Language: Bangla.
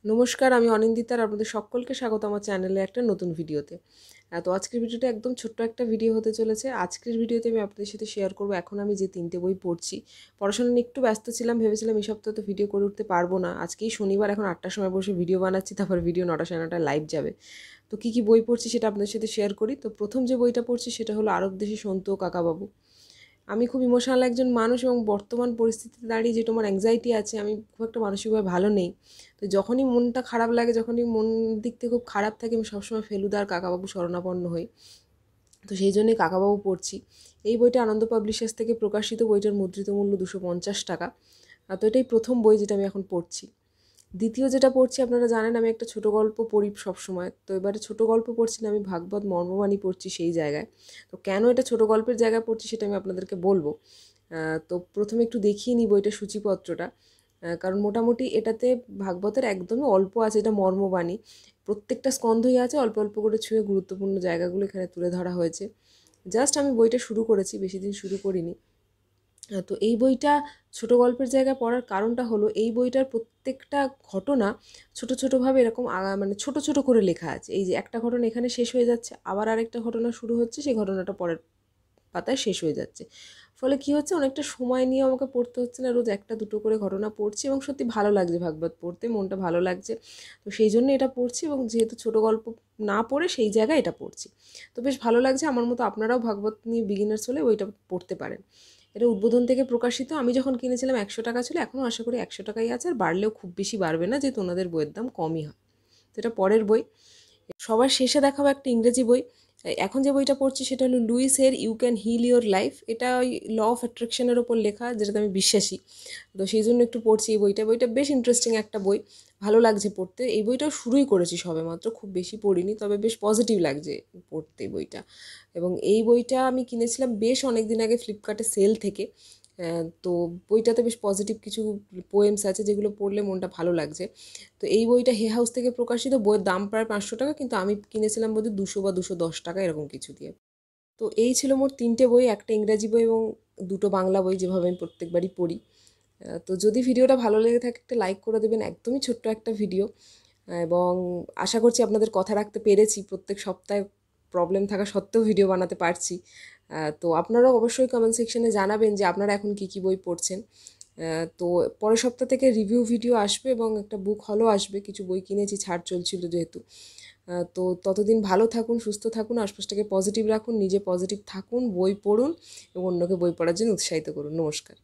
নমস্কার, আমি অনিন্দিতা আর আপনাদের সকলকে স্বাগত আমার চ্যানেলে একটা নতুন ভিডিওতে। তো আজকের ভিডিওটা একদম ছোট্ট একটা ভিডিও হতে চলেছে। আজকের ভিডিওতে আমি আপনাদের সাথে শেয়ার করব এখন আমি যে 3টে বই পড়ছি। পড়াশোনা নিয়ে একটু ব্যস্ত ছিলাম, ভেবেছিলাম এই সপ্তাহে তো ভিডিও করে উঠতে পারবো না। আজকেই শনিবার, এখন 8টার সময় বসে ভিডিও বানাচ্ছি, তারপর ভিডিও 9টা সাড়ে 9টায় লাইভ যাবে। তো কী বই পড়ছি সেটা আপনাদের সাথে শেয়ার করি। তো প্রথম যে বইটা পড়ছি সেটা হলো আরব দেশে সন্তু ও কাকাবাবু। আমি খুব ইমোশনাল একজন মানুষ এবং বর্তমান পরিস্থিতিতে দাঁড়িয়ে যেটা আমার অ্যাংজাইটি আছে, আমি খুব একটা মানসিকভাবে ভালো নেই। তো যখনই মনটা খারাপ লাগে, যখনই মন দিক থেকে খুব খারাপ থাকে, আমি সবসময় ফেলুদা আর কাকাবাবু শরণাপন্ন হই। তো সেই জন্যই কাকাবাবু পড়ছি। এই বইটা আনন্দ পাবলিশার্স থেকে প্রকাশিত। বইটার মুদ্রিত মূল্য 250 টাকা। তো এটাই প্রথম বই যেটা আমি এখন পড়ছি। দ্বিতীয় যেটা পড়ছি, আপনারা জানেন আমি একটা ছোটো গল্প পড়ি সবসময়। তো এবারে ছোটো গল্প পড়ছি না, আমি ভাগবত মর্মবাণী পড়ছি সেই জায়গায়। তো কেন এটা ছোটো গল্পের জায়গায় পড়ছি সেটা আমি আপনাদেরকে বলবো। তো প্রথমে একটু দেখিয়ে নিই বইটার সূচিপত্রটা। কারণ মোটামুটি এটাতে ভাগবতের একদমই অল্প আছে, এটা মর্মবাণী। প্রত্যেকটা স্কন্ধই আছে, অল্প অল্প করে ছুঁয়ে গুরুত্বপূর্ণ জায়গাগুলো এখানে তুলে ধরা হয়েছে। জাস্ট আমি বইটা শুরু করেছি, বেশি দিন শুরু করিনি। তো এই বইটা ছোটো গল্পের জায়গায় পড়ার কারণটা হলো, এই বইটার প্রত্যেকটা ঘটনা ছোটো ছোটোভাবে এরকম মানে ছোটো ছোটো করে লেখা আছে। এই যে একটা ঘটনা এখানে শেষ হয়ে যাচ্ছে, আবার আরেকটা ঘটনা শুরু হচ্ছে, সেই ঘটনাটা পরের পাতায় শেষ হয়ে যাচ্ছে। ফলে কী হচ্ছে, অনেকটা সময় নিয়ে আমাকে পড়তে হচ্ছে না, রোজ একটা দুটো করে ঘটনা পড়ছি এবং সত্যি ভালো লাগছে ভাগবত পড়তে, মনটা ভালো লাগছে। তো সেই জন্য এটা পড়ছি, এবং যেহেতু ছোটো গল্প না পড়ে সেই জায়গায় এটা পড়ছি, তো বেশ ভালো লাগছে। আমার মতো আপনারাও ভাগবত নিয়ে বিগিনার্স হলে বইটা পড়তে পারেন। এটা উদ্বোধন থেকে প্রকাশিত। আমি যখন কিনেছিলাম 100 টাকা ছিল, এখনও আশা করি 100 টাকাই আছে, আর বাড়লেও খুব বেশি বাড়বে না, যেহেতু ওনাদের বইয়ের দাম কমই হয়। তো এটা পরের বই। সবার শেষে দেখাবো একটা ইংরেজি বই। এখন যে বইটা পড়ছি সেটা হলো লুইসের you can heal your life. এটা ওই ল অফ অ্যাট্রাকশনের ওপর লেখা, যেটাতে আমি বিশ্বাসী। তো সেই জন্য একটু পড়ছি এই বইটা। বইটা বেশ ইন্টারেস্টিং একটা বই, ভালো লাগছে পড়তে। এই বইটাও শুরুই করেছি সবেমাত্র, খুব বেশি পড়িনি, তবে বেশ পজিটিভ লাগছে পড়তে বইটা। এবং এই বইটা আমি কিনেছিলাম বেশ অনেক দিন আগে ফ্লিপকার্টে সেল থেকে। তো বইটাতে বেশ পজিটিভ কিছু পোয়েমস আছে, যেগুলো পড়লে মনটা ভালো লাগছে। তো এই বইটা হে হাউস থেকে প্রকাশিত। বইয়ের দাম প্রায় 500 টাকা, কিন্তু আমি কিনেছিলাম বোধহয় 200 বা 210 টাকা এরকম কিছু দিয়ে। তো এই ছিল মোট 3টে বই, একটা ইংরাজি বই এবং 2টো বাংলা বই, যেভাবে আমি প্রত্যেকবারই পড়ি। তো যদি ভিডিওটা ভালো লেগে থাকে একটা লাইক করে দেবেন, একদমই ছোট্ট একটা ভিডিও। এবং আশা করছি আপনাদের কথা রাখতে পেরেছি, প্রত্যেক সপ্তাহে প্রবলেম থাকা সত্ত্বেও ভিডিও বানাতে পারছি। তো আপনারাও অবশ্যই কমেন্ট সেকশনে জানাবেন যে আপনারা এখন কী বই পড়ছেন। তো পরের সপ্তাহ থেকে রিভিউ ভিডিও আসবে এবং একটা বুক হলও আসবে। কিছু বই কিনেছি, ছাড় চলছিল যেহেতু। তো ততদিন ভালো থাকুন, সুস্থ থাকুন, আশপাশটাকে পজিটিভ রাখুন, নিজে পজিটিভ থাকুন, বই পড়ুন এবং অন্যকে বই পড়ার জন্য উৎসাহিত করুন। নমস্কার।